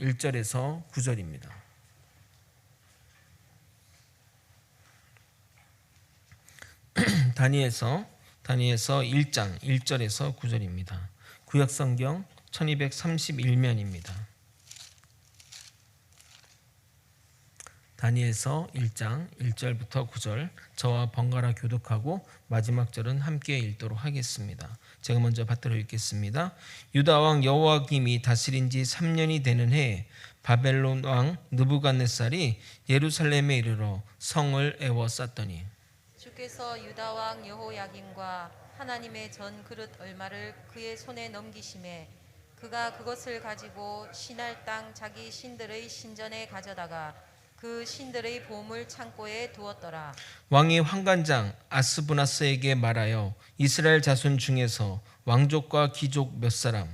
1절에서 9절입니다. 다니엘서 1장 1절에서 9절입니다. 구약성경 1231면입니다. 다니엘서 1장 1절부터 9절, 저와 번갈아 교독하고 마지막 절은 함께 읽도록 하겠습니다. 제가 먼저 받들어 읽겠습니다. 유다 왕 여호야김이 다스린 지 3년이 되는 해에 바벨론 왕 느부갓네살이 예루살렘에 이르러 성을 에워쌌더니 주께서 유다 왕 여호야김과 하나님의 전 그릇 얼마를 그의 손에 넘기심에 그가 그것을 가지고 신할 땅 자기 신들의 신전에 가져다가 그 신들의 보물 창고에 두었더라. 왕이 환관장 아스부나스에게 말하여 이스라엘 자손 중에서 왕족과 귀족 몇 사람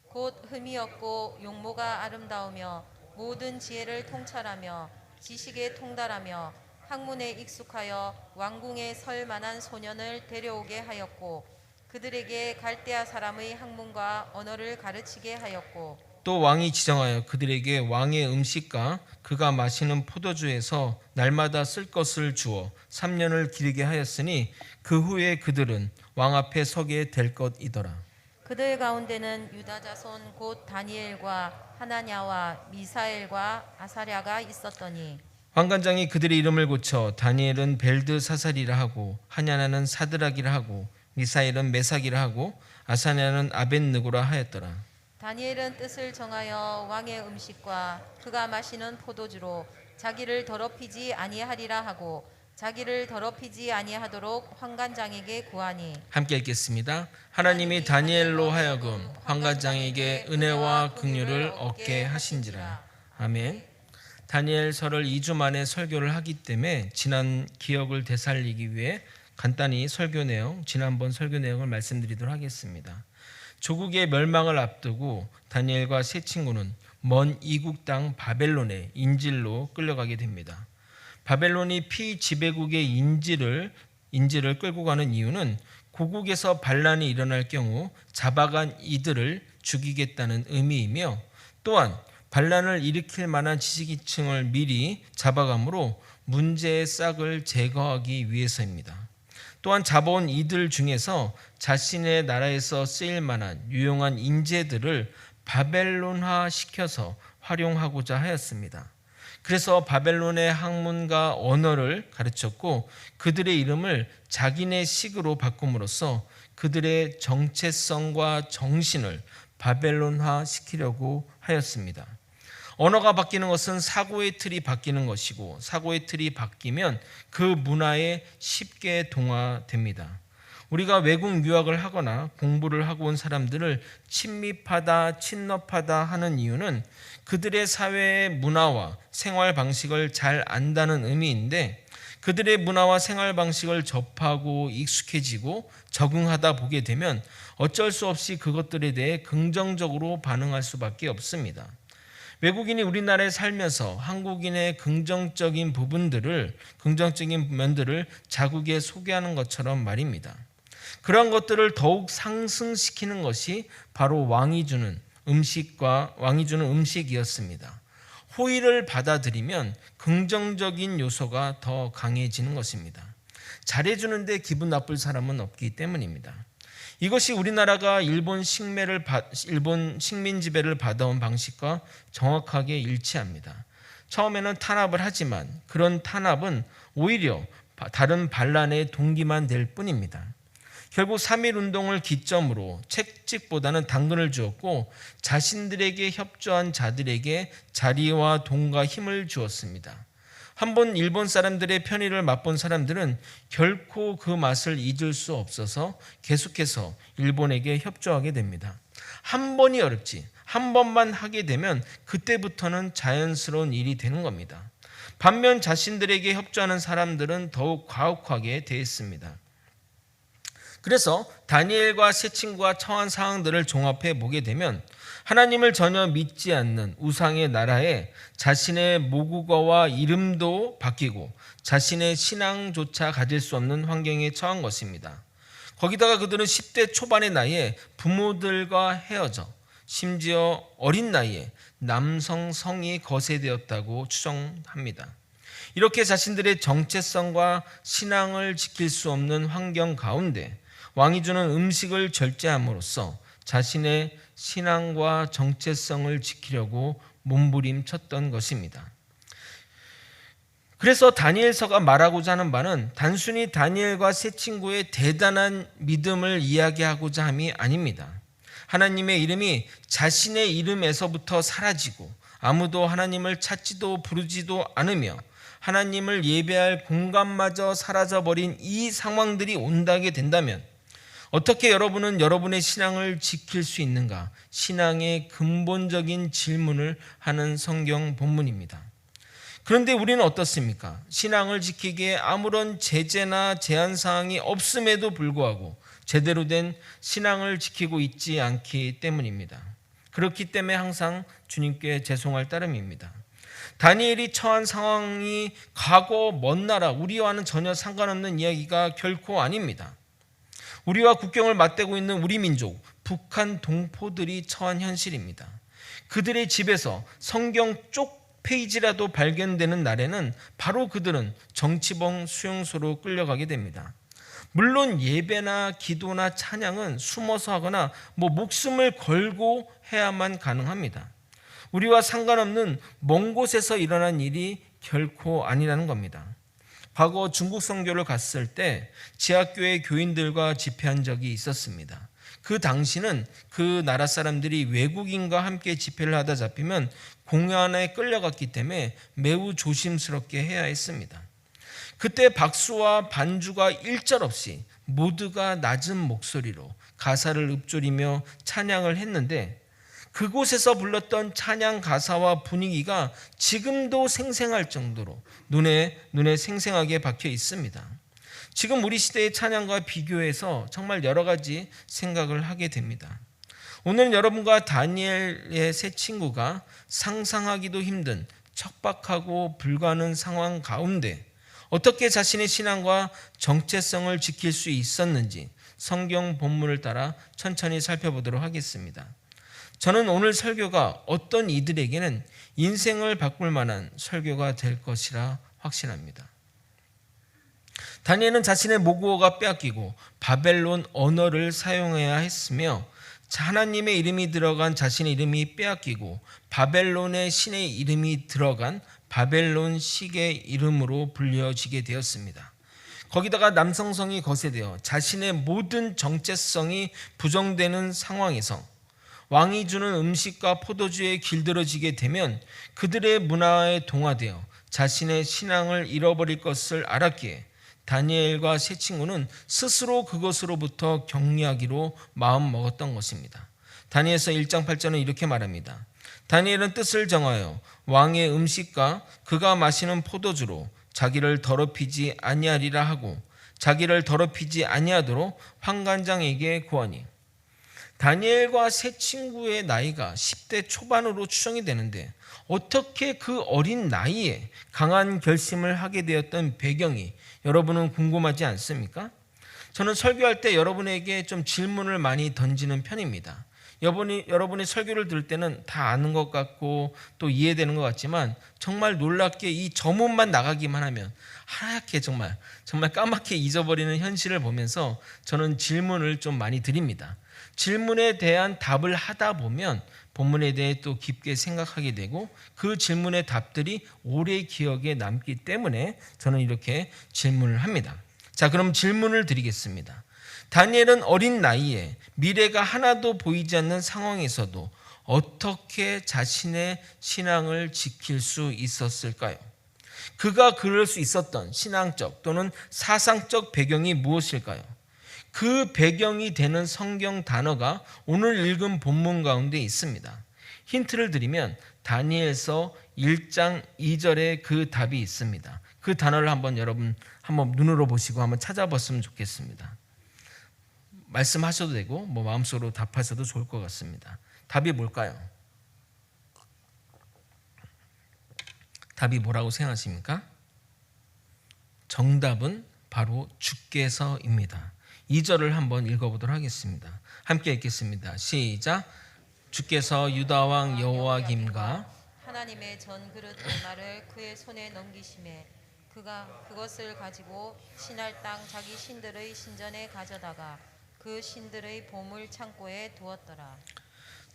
곧 흠이 없고 용모가 아름다우며 모든 지혜를 통찰하며 지식에 통달하며 학문에 익숙하여 왕궁에 설 만한 소년을 데려오게 하였고 그들에게 갈대아 사람의 학문과 언어를 가르치게 하였고 또 왕이 지정하여 그들에게 왕의 음식과 그가 마시는 포도주에서 날마다 쓸 것을 주어 3년을 기르게 하였으니 그 후에 그들은 왕 앞에 서게 될 것이더라. 그들 가운데는 유다 자손 곧 다니엘과 하나냐와 미사엘과 아사랴가 있었더니 환관장이 그들의 이름을 고쳐 다니엘은 벨드사살이라 하고 하냐나는 사드락이라 하고 미사엘은 메삭이라 하고 아사냐는 아벳느고라 하였더라. 다니엘은 뜻을 정하여 왕의 음식과 그가 마시는 포도주로 자기를 더럽히지 아니하리라 하고 자기를 더럽히지 아니하도록 환관장에게 구하니 함께 읽겠습니다. 하나님이 다니엘로 하여금 환관장에게 은혜와 긍휼을 얻게 하신지라. 아멘. 다니엘서를 2주 만에 설교를 하기 때문에 지난 기억을 되살리기 위해 간단히 지난번 설교 내용을 말씀드리도록 하겠습니다. 조국의 멸망을 앞두고 다니엘과 세 친구는 먼 이국 땅 바벨론의 인질로 끌려가게 됩니다. 바벨론이 피지배국의 인질을 끌고 가는 이유는 고국에서 반란이 일어날 경우 잡아간 이들을 죽이겠다는 의미이며 또한 반란을 일으킬 만한 지식인층을 미리 잡아감으로 문제의 싹을 제거하기 위해서입니다. 또한 잡아온 이들 중에서 자신의 나라에서 쓰일 만한 유용한 인재들을 바벨론화 시켜서 활용하고자 하였습니다. 그래서 바벨론의 학문과 언어를 가르쳤고 그들의 이름을 자기네 식으로 바꿈으로써 그들의 정체성과 정신을 바벨론화 시키려고 하였습니다. 언어가 바뀌는 것은 사고의 틀이 바뀌는 것이고 사고의 틀이 바뀌면 그 문화에 쉽게 동화됩니다. 우리가 외국 유학을 하거나 공부를 하고 온 사람들을 친밀하다, 친업하다 하는 이유는 그들의 사회의 문화와 생활 방식을 잘 안다는 의미인데 그들의 문화와 생활 방식을 접하고 익숙해지고 적응하다 보게 되면 어쩔 수 없이 그것들에 대해 긍정적으로 반응할 수밖에 없습니다. 외국인이 우리나라에 살면서 한국인의 긍정적인 면들을 자국에 소개하는 것처럼 말입니다. 그런 것들을 더욱 상승시키는 것이 바로 왕이 주는 음식이었습니다. 호의를 받아들이면 긍정적인 요소가 더 강해지는 것입니다. 잘해주는데 기분 나쁠 사람은 없기 때문입니다. 이것이 우리나라가 일본 식민 지배를 받아온 방식과 정확하게 일치합니다. 처음에는 탄압을 하지만 그런 탄압은 오히려 다른 반란의 동기만 될 뿐입니다. 결국 3.1운동을 기점으로 채찍보다는 당근을 주었고 자신들에게 협조한 자들에게 자리와 돈과 힘을 주었습니다. 한번 일본 사람들의 편의를 맛본 사람들은 결코 그 맛을 잊을 수 없어서 계속해서 일본에게 협조하게 됩니다. 한 번이 어렵지 한 번만 하게 되면 그때부터는 자연스러운 일이 되는 겁니다. 반면 자신들에게 협조하는 사람들은 더욱 가혹하게 대했습니다. 그래서 다니엘과 세 친구가 처한 상황들을 종합해 보게 되면 하나님을 전혀 믿지 않는 우상의 나라에 자신의 모국어와 이름도 바뀌고 자신의 신앙조차 가질 수 없는 환경에 처한 것입니다. 거기다가 그들은 10대 초반의 나이에 부모들과 헤어져 심지어 어린 나이에 남성 성이 거세되었다고 추정합니다. 이렇게 자신들의 정체성과 신앙을 지킬 수 없는 환경 가운데 왕이 주는 음식을 절제함으로써 자신의 신앙과 정체성을 지키려고 몸부림쳤던 것입니다. 그래서 다니엘서가 말하고자 하는 바는 단순히 다니엘과 세 친구의 대단한 믿음을 이야기하고자 함이 아닙니다. 하나님의 이름이 자신의 이름에서부터 사라지고 아무도 하나님을 찾지도 부르지도 않으며 하나님을 예배할 공간마저 사라져버린 이 상황들이 온다게 된다면 어떻게 여러분은 여러분의 신앙을 지킬 수 있는가? 신앙의 근본적인 질문을 하는 성경 본문입니다. 그런데 우리는 어떻습니까? 신앙을 지키기에 아무런 제재나 제한 사항이 없음에도 불구하고 제대로 된 신앙을 지키고 있지 않기 때문입니다. 그렇기 때문에 항상 주님께 죄송할 따름입니다. 다니엘이 처한 상황이 과거 먼 나라 우리와는 전혀 상관없는 이야기가 결코 아닙니다. 우리와 국경을 맞대고 있는 우리 민족 북한 동포들이 처한 현실입니다. 그들의 집에서 성경 쪽 페이지라도 발견되는 날에는 바로 그들은 정치범 수용소로 끌려가게 됩니다. 물론 예배나 기도나 찬양은 숨어서 하거나 목숨을 걸고 해야만 가능합니다. 우리와 상관없는 먼 곳에서 일어난 일이 결코 아니라는 겁니다. 과거 중국 선교를 갔을 때 지하교회 교인들과 집회한 적이 있었습니다. 그 당시는 그 나라 사람들이 외국인과 함께 집회를 하다 잡히면 공안에 끌려갔기 때문에 매우 조심스럽게 해야 했습니다. 그때 박수와 반주가 일절없이 모두가 낮은 목소리로 가사를 읊조리며 찬양을 했는데 그곳에서 불렀던 찬양 가사와 분위기가 지금도 생생할 정도로 눈에 생생하게 박혀 있습니다. 지금 우리 시대의 찬양과 비교해서 정말 여러 가지 생각을 하게 됩니다. 오늘 여러분과 다니엘의 세 친구가 상상하기도 힘든 척박하고 불가능 상황 가운데 어떻게 자신의 신앙과 정체성을 지킬 수 있었는지 성경 본문을 따라 천천히 살펴보도록 하겠습니다. 저는 오늘 설교가 어떤 이들에게는 인생을 바꿀 만한 설교가 될 것이라 확신합니다. 다니엘은 자신의 모국어가 빼앗기고 바벨론 언어를 사용해야 했으며 하나님의 이름이 들어간 자신의 이름이 빼앗기고 바벨론의 신의 이름이 들어간 바벨론식의 이름으로 불려지게 되었습니다. 거기다가 남성성이 거세되어 자신의 모든 정체성이 부정되는 상황에서 왕이 주는 음식과 포도주에 길들여지게 되면 그들의 문화에 동화되어 자신의 신앙을 잃어버릴 것을 알았기에 다니엘과 세 친구는 스스로 그것으로부터 격리하기로 마음먹었던 것입니다. 다니엘서 1장 8절은 이렇게 말합니다. 다니엘은 뜻을 정하여 왕의 음식과 그가 마시는 포도주로 자기를 더럽히지 아니하리라 하고 자기를 더럽히지 아니하도록 환관장에게 구하니. 다니엘과 세 친구의 나이가 10대 초반으로 추정이 되는데 어떻게 그 어린 나이에 강한 결심을 하게 되었던 배경이 여러분은 궁금하지 않습니까? 저는 설교할 때 여러분에게 좀 질문을 많이 던지는 편입니다. 여러분이 설교를 들을 때는 다 아는 것 같고 또 이해되는 것 같지만 정말 놀랍게 이 저문만 나가기만 하면 하얗게 정말 까맣게 잊어버리는 현실을 보면서 저는 질문을 좀 많이 드립니다. 질문에 대한 답을 하다 보면 본문에 대해 또 깊게 생각하게 되고 그 질문의 답들이 오래 기억에 남기 때문에 저는 이렇게 질문을 합니다. 자, 그럼 질문을 드리겠습니다. 다니엘은 어린 나이에 미래가 하나도 보이지 않는 상황에서도 어떻게 자신의 신앙을 지킬 수 있었을까요? 그가 그럴 수 있었던 신앙적 또는 사상적 배경이 무엇일까요? 그 배경이 되는 성경 단어가 오늘 읽은 본문 가운데 있습니다. 힌트를 드리면 다니엘서 1장 2절에 그 답이 있습니다. 그 단어를 여러분 한번 눈으로 보시고 한번 찾아봤으면 좋겠습니다. 말씀하셔도 되고 마음속으로 답하셔도 좋을 것 같습니다. 답이 뭘까요? 답이 뭐라고 생각하십니까? 정답은 바로 주께서입니다. 2절을 한번 읽어보도록 하겠습니다. 함께 읽겠습니다. 시작. 주께서 유다 왕 여호와김과 하나님의 전 그릇 얼마를 그의 손에 넘기심에 그가 그것을 가지고 신할 땅 자기 신들의 신전에 가져다가 그 신들의 보물 창고에 두었더라.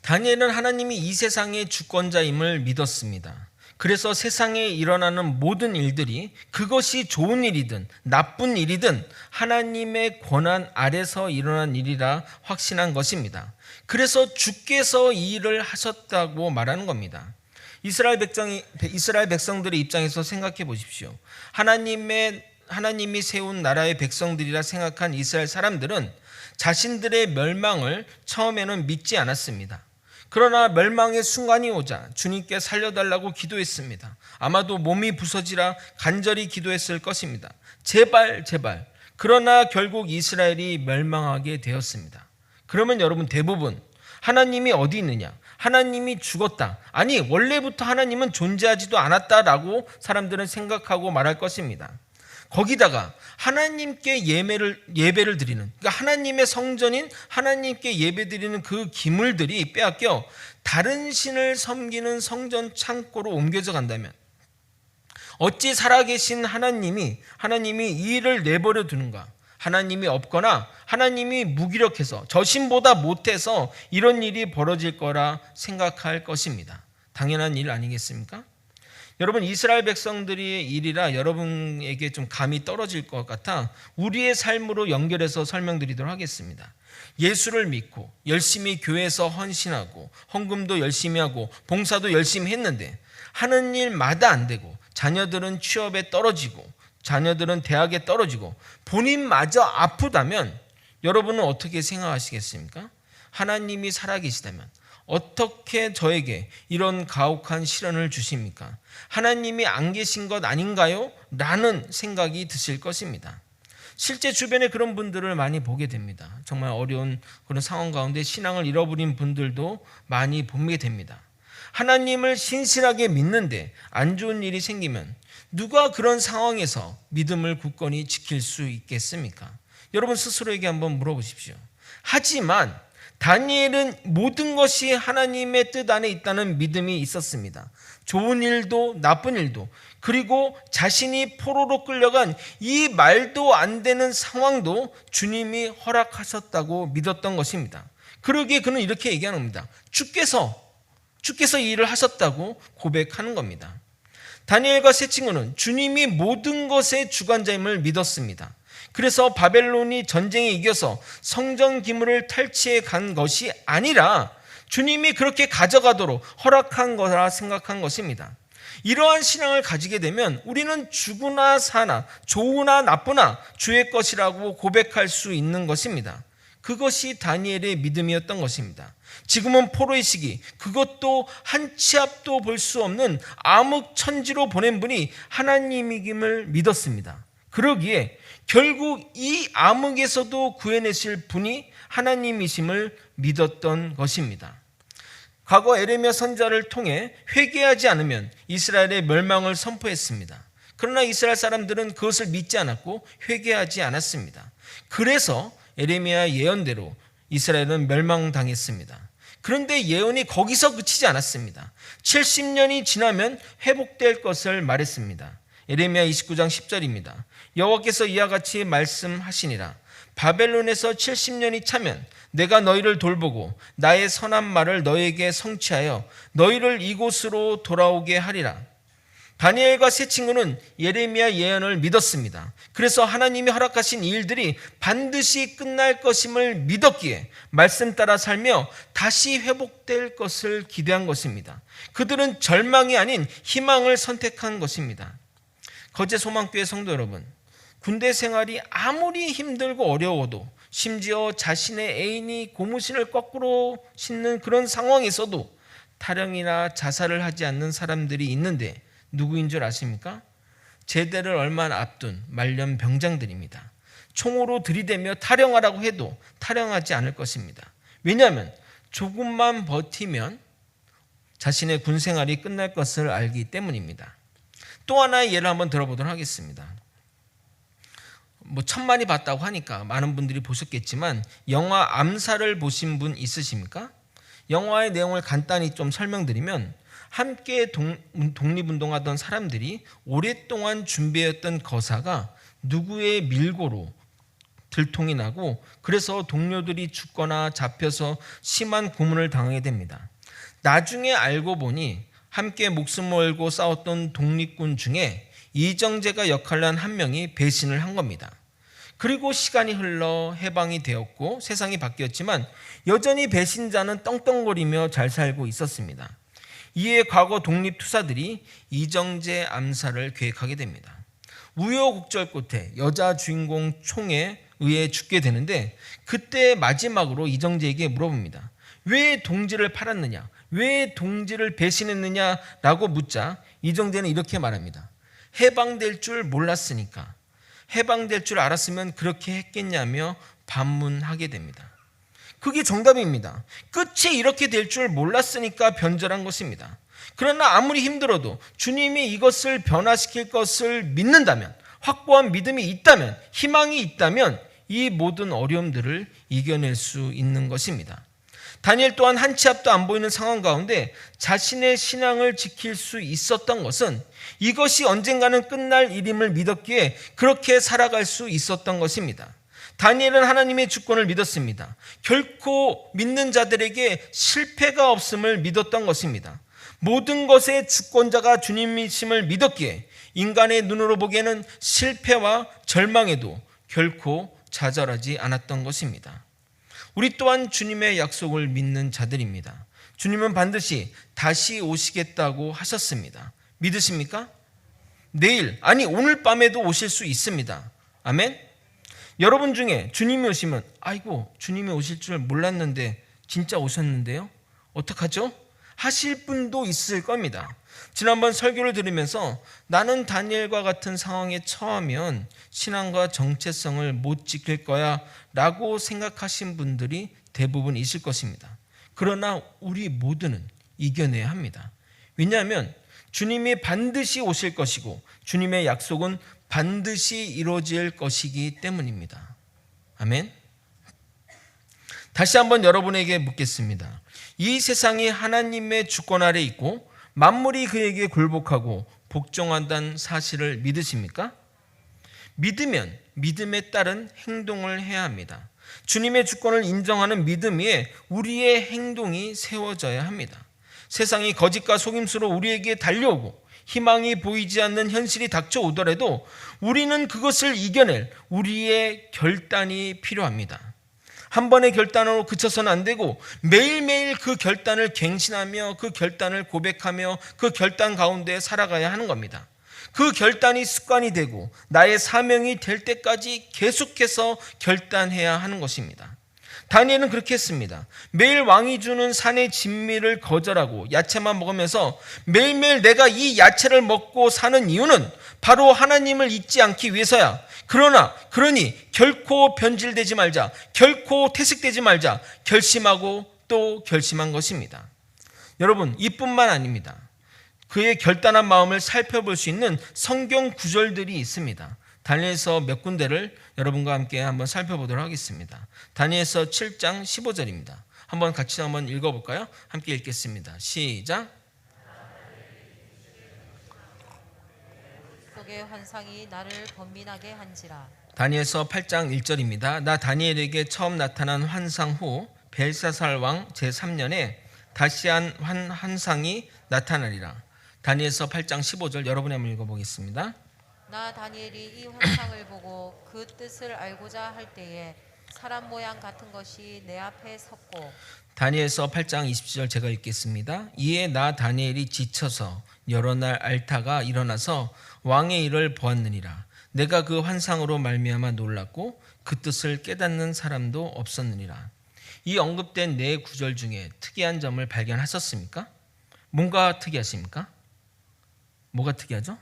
다니엘은 하나님이 이 세상의 주권자임을 믿었습니다. 그래서 세상에 일어나는 모든 일들이 그것이 좋은 일이든 나쁜 일이든 하나님의 권한 아래서 일어난 일이라 확신한 것입니다. 그래서 주께서 이 일을 하셨다고 말하는 겁니다. 이스라엘 백성들의 입장에서 생각해 보십시오. 하나님이 세운 나라의 백성들이라 생각한 이스라엘 사람들은 자신들의 멸망을 처음에는 믿지 않았습니다. 그러나 멸망의 순간이 오자 주님께 살려달라고 기도했습니다. 아마도 몸이 부서지라 간절히 기도했을 것입니다. 제발 제발. 그러나 결국 이스라엘이 멸망하게 되었습니다. 그러면 여러분, 대부분 하나님이 어디 있느냐? 하나님이 죽었다. 아니, 원래부터 하나님은 존재하지도 않았다라고 사람들은 생각하고 말할 것입니다. 거기다가 하나님께 예배를 드리는, 그러니까 하나님의 성전인 하나님께 예배드리는 그 기물들이 빼앗겨 다른 신을 섬기는 성전 창고로 옮겨져 간다면 어찌 살아계신 하나님이 이 일을 내버려 두는가? 하나님이 없거나 하나님이 무기력해서 저 신보다 못해서 이런 일이 벌어질 거라 생각할 것입니다. 당연한 일 아니겠습니까? 여러분, 이스라엘 백성들의 일이라 여러분에게 좀 감이 떨어질 것 같아 우리의 삶으로 연결해서 설명드리도록 하겠습니다. 예수를 믿고 열심히 교회에서 헌신하고 헌금도 열심히 하고 봉사도 열심히 했는데 하는 일마다 안 되고 자녀들은 취업에 떨어지고 자녀들은 대학에 떨어지고 본인마저 아프다면 여러분은 어떻게 생각하시겠습니까? 하나님이 살아계시다면 어떻게 저에게 이런 가혹한 시련을 주십니까? 하나님이 안 계신 것 아닌가요? 라는 생각이 드실 것입니다. 실제 주변에 그런 분들을 많이 보게 됩니다. 정말 어려운 그런 상황 가운데 신앙을 잃어버린 분들도 많이 보게 됩니다. 하나님을 신실하게 믿는데 안 좋은 일이 생기면 누가 그런 상황에서 믿음을 굳건히 지킬 수 있겠습니까? 여러분 스스로에게 한번 물어보십시오. 하지만 다니엘은 모든 것이 하나님의 뜻 안에 있다는 믿음이 있었습니다. 좋은 일도 나쁜 일도, 그리고 자신이 포로로 끌려간 이 말도 안 되는 상황도 주님이 허락하셨다고 믿었던 것입니다. 그러기에 그는 이렇게 얘기하는 겁니다. 주께서 이 일을 하셨다고 고백하는 겁니다. 다니엘과 세 친구는 주님이 모든 것의 주관자임을 믿었습니다. 그래서 바벨론이 전쟁에 이겨서 성전 기물을 탈취해 간 것이 아니라 주님이 그렇게 가져가도록 허락한 거라 생각한 것입니다. 이러한 신앙을 가지게 되면 우리는 죽으나 사나 좋으나 나쁘나 주의 것이라고 고백할 수 있는 것입니다. 그것이 다니엘의 믿음이었던 것입니다. 지금은 포로의 시기, 그것도 한 치 앞도 볼 수 없는 암흑천지로 보낸 분이 하나님이김을 믿었습니다. 그러기에 결국 이 암흑에서도 구해내실 분이 하나님이심을 믿었던 것입니다. 과거 에레미야 선지자를 통해 회개하지 않으면 이스라엘의 멸망을 선포했습니다. 그러나 이스라엘 사람들은 그것을 믿지 않았고 회개하지 않았습니다. 그래서 에레미야 예언대로 이스라엘은 멸망당했습니다. 그런데 예언이 거기서 그치지 않았습니다. 70년이 지나면 회복될 것을 말했습니다. 에레미야 29장 10절입니다. 여호와께서 이와 같이 말씀하시니라. 바벨론에서 70년이 차면 내가 너희를 돌보고 나의 선한 말을 너희에게 성취하여 너희를 이곳으로 돌아오게 하리라. 다니엘과 세 친구는 예레미야 예언을 믿었습니다. 그래서 하나님이 허락하신 일들이 반드시 끝날 것임을 믿었기에 말씀 따라 살며 다시 회복될 것을 기대한 것입니다. 그들은 절망이 아닌 희망을 선택한 것입니다. 거제 소망교회 성도 여러분, 군대 생활이 아무리 힘들고 어려워도 심지어 자신의 애인이 고무신을 거꾸로 신는 그런 상황에서도 탈영이나 자살을 하지 않는 사람들이 있는데 누구인 줄 아십니까? 제대를 얼마 앞둔 말년 병장들입니다. 총으로 들이대며 탈영하라고 해도 탈영하지 않을 것입니다. 왜냐하면 조금만 버티면 자신의 군 생활이 끝날 것을 알기 때문입니다. 또 하나의 예를 한번 들어보도록 하겠습니다. 천만이 봤다고 하니까 많은 분들이 보셨겠지만 영화 암살을 보신 분 있으십니까? 영화의 내용을 간단히 좀 설명드리면 함께 독립운동하던 사람들이 오랫동안 준비했던 거사가 누구의 밀고로 들통이 나고 그래서 동료들이 죽거나 잡혀서 심한 고문을 당하게 됩니다. 나중에 알고 보니 함께 목숨을 걸고 싸웠던 독립군 중에 이정재가 역할을 한 한 명이 배신을 한 겁니다. 그리고 시간이 흘러 해방이 되었고 세상이 바뀌었지만 여전히 배신자는 떵떵거리며 잘 살고 있었습니다. 이에 과거 독립투사들이 이정재 암살을 계획하게 됩니다. 우여곡절 끝에 여자 주인공 총에 의해 죽게 되는데 그때 마지막으로 이정재에게 물어봅니다. 왜 동지를 팔았느냐? 왜 동지를 배신했느냐라고 묻자 이정재는 이렇게 말합니다. 해방될 줄 몰랐으니까. 해방될 줄 알았으면 그렇게 했겠냐며 반문하게 됩니다. 그게 정답입니다. 끝이 이렇게 될 줄 몰랐으니까 변절한 것입니다. 그러나 아무리 힘들어도 주님이 이것을 변화시킬 것을 믿는다면, 확고한 믿음이 있다면, 희망이 있다면 이 모든 어려움들을 이겨낼 수 있는 것입니다. 다니엘 또한 한 치 앞도 안 보이는 상황 가운데 자신의 신앙을 지킬 수 있었던 것은 이것이 언젠가는 끝날 일임을 믿었기에 그렇게 살아갈 수 있었던 것입니다. 다니엘은 하나님의 주권을 믿었습니다. 결코 믿는 자들에게 실패가 없음을 믿었던 것입니다. 모든 것의 주권자가 주님이심을 믿었기에 인간의 눈으로 보기에는 실패와 절망에도 결코 좌절하지 않았던 것입니다. 우리 또한 주님의 약속을 믿는 자들입니다. 주님은 반드시 다시 오시겠다고 하셨습니다. 믿으십니까? 내일, 아니 오늘 밤에도 오실 수 있습니다. 아멘? 여러분 중에 주님이 오시면 아이고 주님이 오실 줄 몰랐는데 진짜 오셨는데요? 어떡하죠? 하실 분도 있을 겁니다. 지난번 설교를 들으면서 나는 다니엘과 같은 상황에 처하면 신앙과 정체성을 못 지킬 거야 라고 생각하신 분들이 대부분 있을 것입니다. 그러나 우리 모두는 이겨내야 합니다. 왜냐하면 주님이 반드시 오실 것이고 주님의 약속은 반드시 이루어질 것이기 때문입니다. 아멘. 다시 한번 여러분에게 묻겠습니다. 이 세상이 하나님의 주권 아래 있고 만물이 그에게 굴복하고 복종한다는 사실을 믿으십니까? 믿으면 믿음에 따른 행동을 해야 합니다. 주님의 주권을 인정하는 믿음 위에 우리의 행동이 세워져야 합니다. 세상이 거짓과 속임수로 우리에게 달려오고 희망이 보이지 않는 현실이 닥쳐오더라도 우리는 그것을 이겨낼 우리의 결단이 필요합니다. 한 번의 결단으로 그쳐서는 안 되고 매일매일 그 결단을 갱신하며 그 결단을 고백하며 그 결단 가운데 살아가야 하는 겁니다. 그 결단이 습관이 되고 나의 사명이 될 때까지 계속해서 결단해야 하는 것입니다. 다니엘은 그렇게 했습니다. 매일 왕이 주는 산의 진미를 거절하고 야채만 먹으면서 매일매일 내가 이 야채를 먹고 사는 이유는 바로 하나님을 잊지 않기 위해서야. 그러니 결코 변질되지 말자, 결코 퇴색되지 말자 결심하고 또 결심한 것입니다. 여러분, 이뿐만 아닙니다. 그의 결단한 마음을 살펴볼 수 있는 성경 구절들이 있습니다. 다니엘서 몇 군데를 여러분과 함께 한번 살펴보도록 하겠습니다. 다니엘서 7장 15절입니다. 한번 같이 한번 읽어볼까요? 함께 읽겠습니다. 시작. 속의 환상이 나를 번민하게 한지라. 다니엘서 8장 1절입니다. 나 다니엘에게 처음 나타난 환상 후 벨사살 왕 제3년에 다시 한 환상이 나타나리라. 다니엘서 8장 15절 여러분이 한번 읽어보겠습니다. 나 다니엘이 이 환상을 보고 그 뜻을 알고자 할 때에 사람 모양 같은 것이 내 앞에 섰고. 다니엘서 8장 20절 제가 읽겠습니다. 이에 나 다니엘이 지쳐서 여러 날 앓다가 일어나서 왕의 일을 보았느니라. 내가 그 환상으로 말미암아 놀랐고 그 뜻을 깨닫는 사람도 없었느니라. 이 언급된 네 구절 중에 특이한 점을 발견하셨습니까? 뭔가 특이하십니까? 뭐가 특이하죠?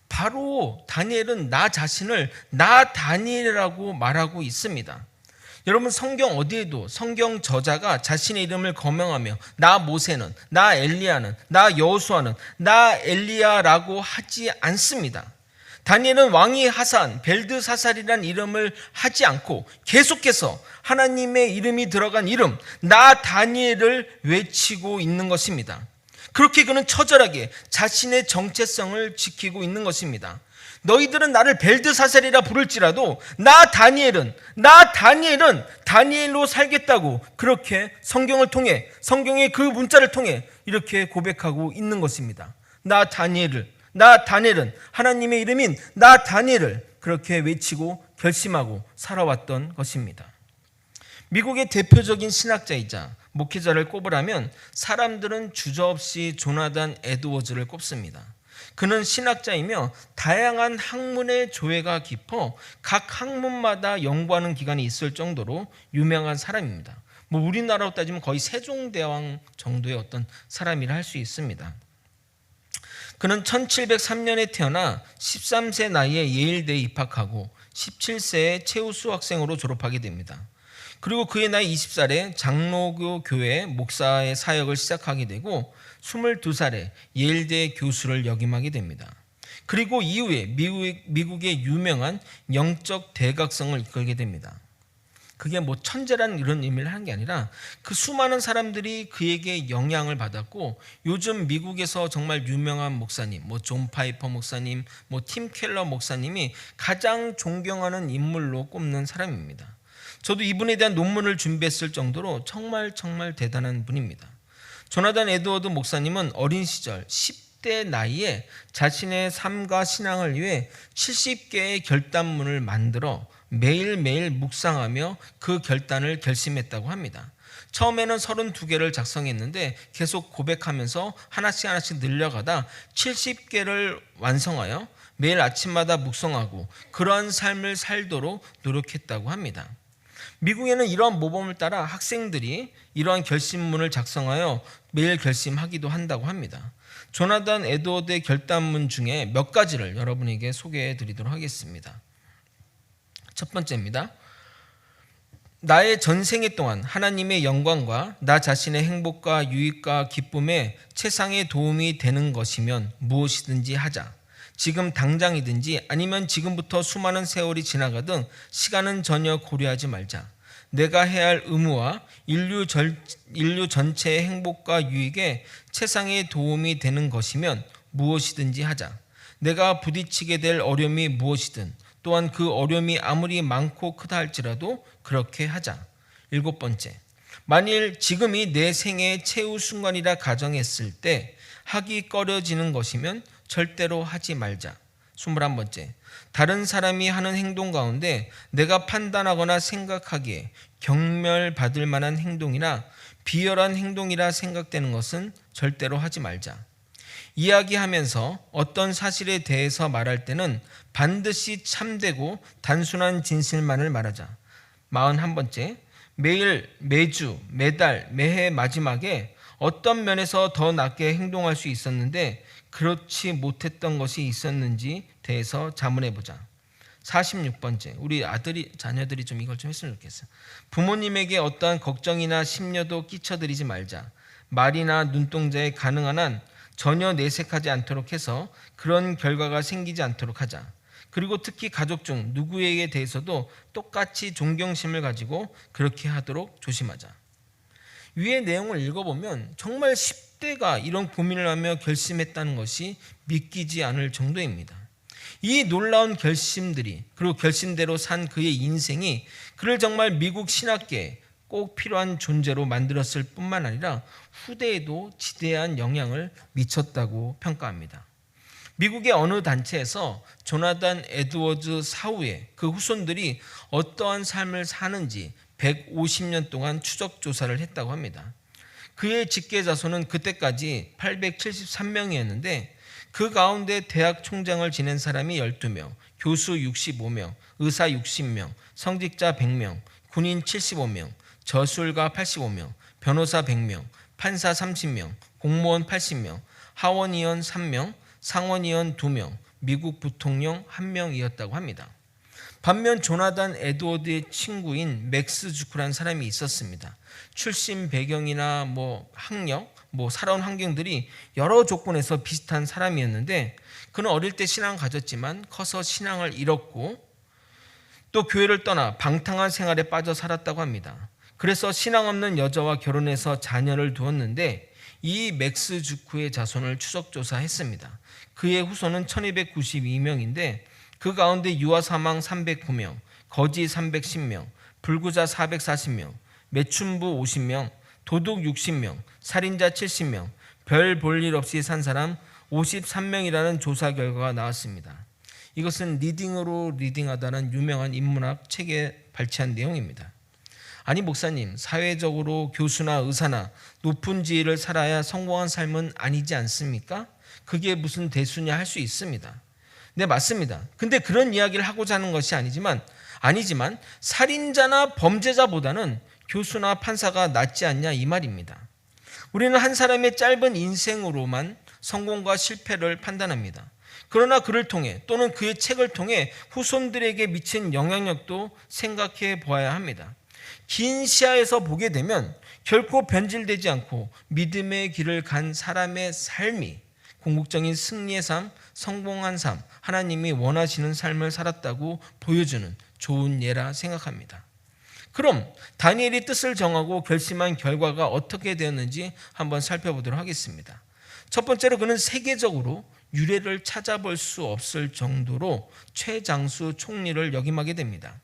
바로 다니엘은 나 자신을 나 다니엘이라고 말하고 있습니다. 여러분, 성경 어디에도 성경 저자가 자신의 이름을 거명하며 나 모세는, 나 엘리야는, 나 여호수아는, 나 엘리야라고 하지 않습니다. 다니엘은 왕이 하산, 벨드사살이라는 이름을 하지 않고 계속해서 하나님의 이름이 들어간 이름, 나 다니엘을 외치고 있는 것입니다. 그렇게 그는 처절하게 자신의 정체성을 지키고 있는 것입니다. 너희들은 나를 벨드사살이라 부를지라도 나 다니엘은 다니엘로 살겠다고 그렇게 성경을 통해, 성경의 그 문자를 통해 이렇게 고백하고 있는 것입니다. 나 다니엘은 하나님의 이름인 나 다니엘을 그렇게 외치고 결심하고 살아왔던 것입니다. 미국의 대표적인 신학자이자 목회자를 꼽으라면 사람들은 주저없이 조나단 에드워즈를 꼽습니다. 그는 신학자이며 다양한 학문의 조예가 깊어 각 학문마다 연구하는 기간이 있을 정도로 유명한 사람입니다. 우리나라로 따지면 거의 세종대왕 정도의 어떤 사람이라 할 수 있습니다. 그는 1703년에 태어나 13세 나이에 예일대에 입학하고 17세에 최우 수학생으로 졸업하게 됩니다. 그리고 그의 나이 20살에 장로교 교회 목사의 사역을 시작하게 되고 22살에 예일대 교수를 역임하게 됩니다. 그리고 이후에 미국의 유명한 영적 대각성을 이끌게 됩니다. 그게 천재라는 이런 의미를 하는 게 아니라 그 수많은 사람들이 그에게 영향을 받았고 요즘 미국에서 정말 유명한 목사님, 존 파이퍼 목사님, 팀 켈러 목사님이 가장 존경하는 인물로 꼽는 사람입니다. 저도 이분에 대한 논문을 준비했을 정도로 정말 대단한 분입니다. 조나단 에드워드 목사님은 어린 시절 10대 나이에 자신의 삶과 신앙을 위해 70개의 결단문을 만들어 매일매일 묵상하며 그 결단을 결심했다고 합니다. 처음에는 32개를 작성했는데 계속 고백하면서 하나씩 늘려가다 70개를 완성하여 매일 아침마다 묵상하고 그러한 삶을 살도록 노력했다고 합니다. 미국에는 이러한 모범을 따라 학생들이 이러한 결심문을 작성하여 매일 결심하기도 한다고 합니다. 조나단 에드워드의 결단문 중에 몇 가지를 여러분에게 소개해 드리도록 하겠습니다. 첫 번째입니다. 나의 전생애 동안 하나님의 영광과 나 자신의 행복과 유익과 기쁨에 최상의 도움이 되는 것이면 무엇이든지 하자. 지금 당장이든지 아니면 지금부터 수많은 세월이 지나가든 시간은 전혀 고려하지 말자. 내가 해야 할 의무와 인류 전체의 행복과 유익에 최상의 도움이 되는 것이면 무엇이든지 하자. 내가 부딪히게 될 어려움이 무엇이든 또한 그 어려움이 아무리 많고 크다 할지라도 그렇게 하자. 7번째, 만일 지금이 내 생애의 최후 순간이라 가정했을 때 하기 꺼려지는 것이면 절대로 하지 말자. 21번째, 다른 사람이 하는 행동 가운데 내가 판단하거나 생각하기에 경멸받을 만한 행동이나 비열한 행동이라 생각되는 것은 절대로 하지 말자. 이야기하면서 어떤 사실에 대해서 말할 때는 반드시 참되고 단순한 진실만을 말하자. 41번째, 매일, 매주, 매달, 매해 마지막에 어떤 면에서 더 낫게 행동할 수 있었는데 그렇지 못했던 것이 있었는지 대해서 자문해보자. 46번째, 우리 자녀들이 좀 이걸 좀 했으면 좋겠어요. 부모님에게 어떠한 걱정이나 심려도 끼쳐드리지 말자. 말이나 눈동자에 가능한 한 전혀 내색하지 않도록 해서 그런 결과가 생기지 않도록 하자. 그리고 특히 가족 중 누구에게 대해서도 똑같이 존경심을 가지고 그렇게 하도록 조심하자. 위의 내용을 읽어보면 정말 10대가 이런 고민을 하며 결심했다는 것이 믿기지 않을 정도입니다. 이 놀라운 결심들이 그리고 결심대로 산 그의 인생이 그를 정말 미국 신학계에 꼭 필요한 존재로 만들었을 뿐만 아니라 후대에도 지대한 영향을 미쳤다고 평가합니다. 미국의 어느 단체에서 조나단 에드워즈 사후에 그 후손들이 어떠한 삶을 사는지 150년 동안 추적 조사를 했다고 합니다. 그의 직계 자손은 그때까지 873명이었는데 그 가운데 대학 총장을 지낸 사람이 12명, 교수 65명, 의사 60명, 성직자 100명, 군인 75명, 저술가 85명, 변호사 100명, 판사 30명, 공무원 80명, 하원의원 3명, 상원의원 2명, 미국 부통령 1명이었다고 합니다. 반면 조나단 에드워드의 친구인 맥스 주크라는 사람이 있었습니다. 출신 배경이나 학력, 살아온 환경들이 여러 조건에서 비슷한 사람이었는데 그는 어릴 때 신앙을 가졌지만 커서 신앙을 잃었고 또 교회를 떠나 방탕한 생활에 빠져 살았다고 합니다. 그래서 신앙 없는 여자와 결혼해서 자녀를 두었는데 이 맥스 주크의 자손을 추적 조사했습니다. 그의 후손은 1292명인데 그 가운데 유아 사망 309명, 거지 310명, 불구자 440명, 매춘부 50명, 도둑 60명, 살인자 70명, 별 볼 일 없이 산 사람 53명이라는 조사 결과가 나왔습니다. 이것은 리딩으로 리딩하다는 유명한 인문학 책에 발췌한 내용입니다. 아니 목사님, 사회적으로 교수나 의사나 높은 지위를 살아야 성공한 삶은 아니지 않습니까? 그게 무슨 대수냐 할 수 있습니다. 네, 맞습니다. 근데 그런 이야기를 하고자 하는 것이 아니지만 살인자나 범죄자보다는 교수나 판사가 낫지 않냐 이 말입니다. 우리는 한 사람의 짧은 인생으로만 성공과 실패를 판단합니다. 그러나 그를 통해 또는 그의 책을 통해 후손들에게 미친 영향력도 생각해 보아야 합니다. 긴 시야에서 보게 되면 결코 변질되지 않고 믿음의 길을 간 사람의 삶이 궁극적인 승리의 삶, 성공한 삶, 하나님이 원하시는 삶을 살았다고 보여주는 좋은 예라 생각합니다. 그럼 다니엘이 뜻을 정하고 결심한 결과가 어떻게 되었는지 한번 살펴보도록 하겠습니다. 첫 번째로 그는 세계적으로 유례를 찾아볼 수 없을 정도로 최장수 총리를 역임하게 됩니다.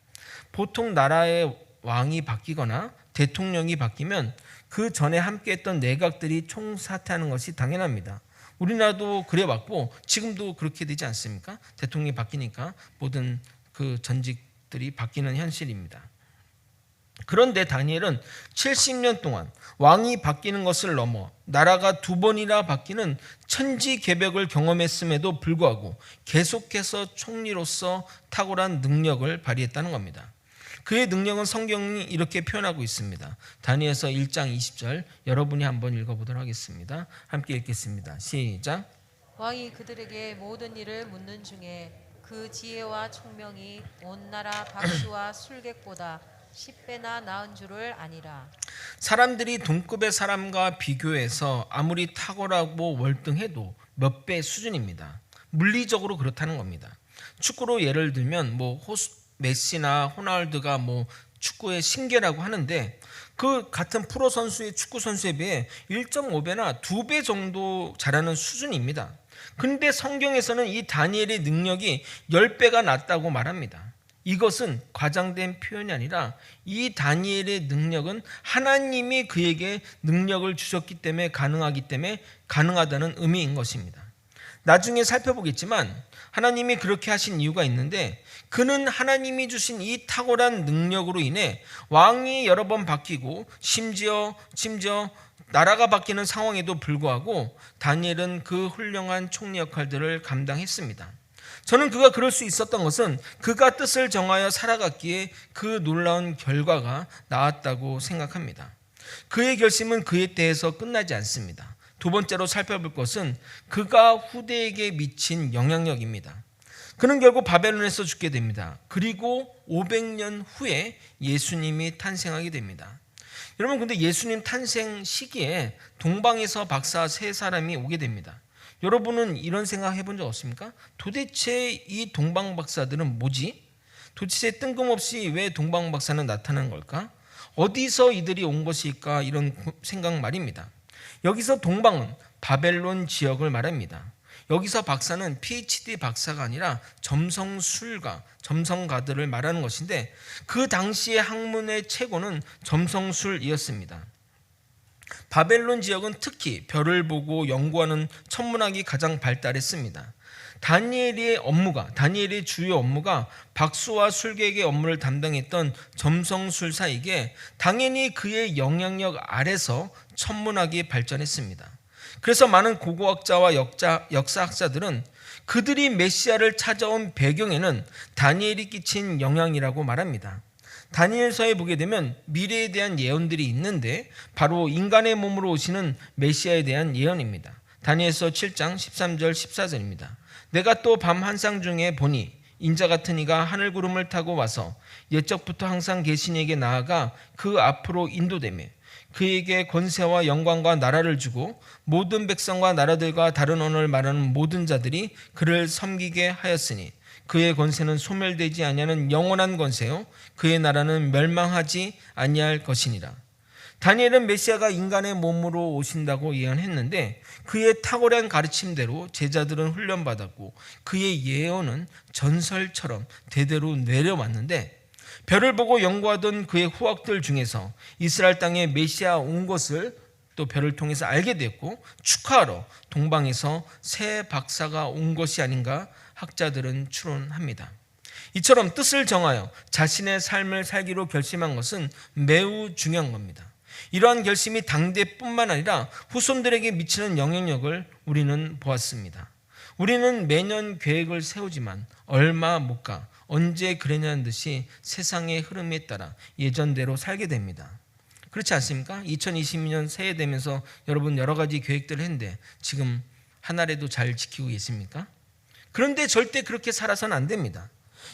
보통 나라의 왕이 바뀌거나 대통령이 바뀌면 그 전에 함께했던 내각들이 총사퇴하는 것이 당연합니다. 우리나라도 그래왔고 지금도 그렇게 되지 않습니까? 대통령이 바뀌니까 모든 그 전직들이 바뀌는 현실입니다. 그런데 다니엘은 70년 동안 왕이 바뀌는 것을 넘어 나라가 두 번이나 바뀌는 천지개벽을 경험했음에도 불구하고 계속해서 총리로서 탁월한 능력을 발휘했다는 겁니다. 그의 능력은 성경이 이렇게 표현하고 있습니다. 다니엘서 1장 20절 여러분이 한번 읽어보도록 하겠습니다. 함께 읽겠습니다. 시작. 왕이 그들에게 모든 일을 묻는 중에 그 지혜와 총명이 온 나라 박시와 술객보다 10배나 나은 줄을 아니라. 사람들이 동급의 사람과 비교해서 아무리 탁월하고 월등해도 몇 배 수준입니다. 물리적으로 그렇다는 겁니다. 축구로 예를 들면 메시나 호날두가 축구의 신기라고 하는데 그 같은 프로 선수의 축구 선수에 비해 1.5배나 2배 정도 잘하는 수준입니다. 그런데 성경에서는 이 다니엘의 능력이 10배가 낮다고 말합니다. 이것은 과장된 표현이 아니라 이 다니엘의 능력은 하나님이 그에게 능력을 주셨기 때문에 가능하다는 의미인 것입니다. 나중에 살펴보겠지만 하나님이 그렇게 하신 이유가 있는데 그는 하나님이 주신 이 탁월한 능력으로 인해 왕이 여러 번 바뀌고 심지어 나라가 바뀌는 상황에도 불구하고 다니엘은 그 훌륭한 총리 역할들을 감당했습니다. 저는 그가 그럴 수 있었던 것은 그가 뜻을 정하여 살아갔기에 그 놀라운 결과가 나왔다고 생각합니다. 그의 결심은 그의 때에서 끝나지 않습니다. 두 번째로 살펴볼 것은 그가 후대에게 미친 영향력입니다. 그는 결국 바벨론에서 죽게 됩니다. 그리고 500년 후에 예수님이 탄생하게 됩니다. 여러분, 근데 예수님 탄생 시기에 동방에서 박사 세 사람이 오게 됩니다. 여러분은 이런 생각 해본 적 없습니까? 도대체 이 동방 박사들은 뭐지? 도대체 뜬금없이 왜 동방 박사는 나타나는 걸까? 어디서 이들이 온 것일까? 이런 생각 말입니다. 여기서 동방은 바벨론 지역을 말합니다. 여기서 박사는 PhD 박사가 아니라 점성술가, 점성가들을 말하는 것인데 그 당시의 학문의 최고는 점성술이었습니다. 바벨론 지역은 특히 별을 보고 연구하는 천문학이 가장 발달했습니다. 다니엘의 주요 업무가 박수와 술객의 업무를 담당했던 점성술사에게 당연히 그의 영향력 아래서 천문학이 발전했습니다. 그래서 많은 고고학자와 역사학자들은 그들이 메시아를 찾아온 배경에는 다니엘이 끼친 영향이라고 말합니다. 다니엘서에 보게 되면 미래에 대한 예언들이 있는데 바로 인간의 몸으로 오시는 메시아에 대한 예언입니다. 다니엘서 7장 13절 14절입니다. 내가 또 밤 한상 중에 보니 인자 같은 이가 하늘 구름을 타고 와서 옛적부터 항상 계신 이에게 나아가 그 앞으로 인도되며 그에게 권세와 영광과 나라를 주고 모든 백성과 나라들과 다른 언어를 말하는 모든 자들이 그를 섬기게 하였으니 그의 권세는 소멸되지 아니하는 영원한 권세요 그의 나라는 멸망하지 아니할 것이니라. 다니엘은 메시아가 인간의 몸으로 오신다고 예언했는데 그의 탁월한 가르침대로 제자들은 훈련받았고 그의 예언은 전설처럼 대대로 내려왔는데 별을 보고 연구하던 그의 후학들 중에서 이스라엘 땅에 메시아 온 것을 또 별을 통해서 알게 됐고 축하하러 동방에서 새 박사가 온 것이 아닌가 학자들은 추론합니다. 이처럼 뜻을 정하여 자신의 삶을 살기로 결심한 것은 매우 중요한 겁니다. 이러한 결심이 당대뿐만 아니라 후손들에게 미치는 영향력을 우리는 보았습니다. 우리는 매년 계획을 세우지만 얼마 못 가 언제 그랬냐는 듯이 세상의 흐름에 따라 예전대로 살게 됩니다. 그렇지 않습니까? 2022년 새해 되면서 여러분 여러 가지 계획들을 했는데 지금 하나라도 잘 지키고 계십니까? 그런데 절대 그렇게 살아서는 안 됩니다.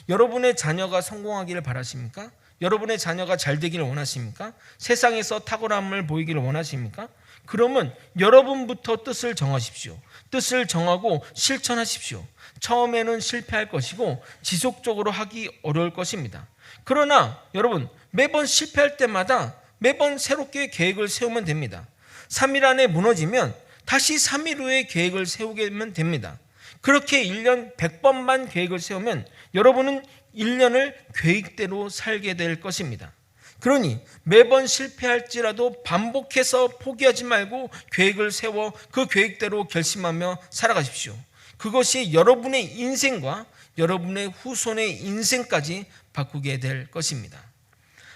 여러분의 자녀가 성공하기를 바라십니까? 여러분의 자녀가 잘 되기를 원하십니까? 세상에서 탁월함을 보이기를 원하십니까? 그러면 여러분부터 뜻을 정하십시오. 뜻을 정하고 실천하십시오. 처음에는 실패할 것이고 지속적으로 하기 어려울 것입니다. 그러나 여러분 매번 실패할 때마다 매번 새롭게 계획을 세우면 됩니다. 3일 안에 무너지면 다시 3일 후에 계획을 세우면 됩니다. 그렇게 1년 100번만 계획을 세우면 여러분은 1년을 계획대로 살게 될 것입니다. 그러니 매번 실패할지라도 반복해서 포기하지 말고 계획을 세워 그 계획대로 결심하며 살아가십시오. 그것이 여러분의 인생과 여러분의 후손의 인생까지 바꾸게 될 것입니다.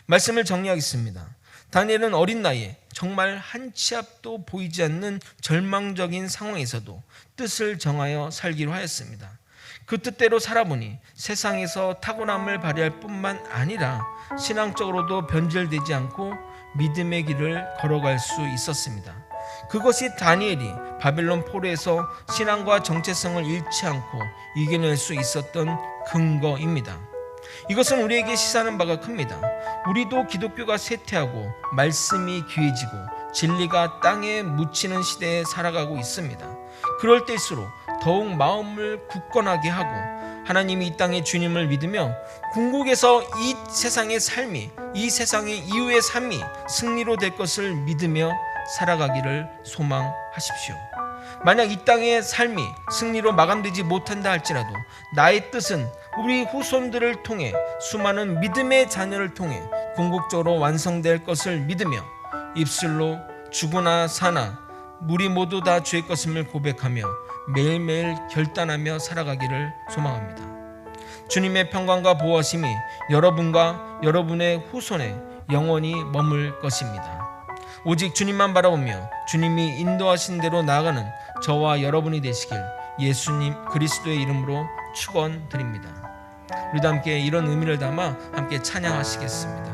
말씀을 정리하겠습니다. 다니엘은 어린 나이에 정말 한 치 앞도 보이지 않는 절망적인 상황에서도 뜻을 정하여 살기로 하였습니다. 그 뜻대로 살아보니 세상에서 탁월함을 발휘할 뿐만 아니라 신앙적으로도 변질되지 않고 믿음의 길을 걸어갈 수 있었습니다. 그것이 다니엘이 바벨론 포로에서 신앙과 정체성을 잃지 않고 이겨낼 수 있었던 근거입니다. 이것은 우리에게 시사하는 바가 큽니다. 우리도 기독교가 쇠퇴하고 말씀이 귀해지고 진리가 땅에 묻히는 시대에 살아가고 있습니다. 그럴 때일수록 더욱 마음을 굳건하게 하고 하나님이 이 땅의 주님을 믿으며 궁극에서 이 세상의 삶이 이 세상의 이후의 삶이 승리로 될 것을 믿으며 살아가기를 소망하십시오. 만약 이 땅의 삶이 승리로 마감되지 못한다 할지라도 나의 뜻은 우리 후손들을 통해 수많은 믿음의 자녀를 통해 궁극적으로 완성될 것을 믿으며 입술로 죽으나 사나 우리 모두 다 주의 것임을 고백하며 매일매일 결단하며 살아가기를 소망합니다. 주님의 평강과 보호하심이 여러분과 여러분의 후손에 영원히 머물 것입니다. 오직 주님만 바라보며 주님이 인도하신 대로 나아가는 저와 여러분이 되시길 예수님 그리스도의 이름으로 축원드립니다. 우리도 함께 이런 의미를 담아 함께 찬양하시겠습니다.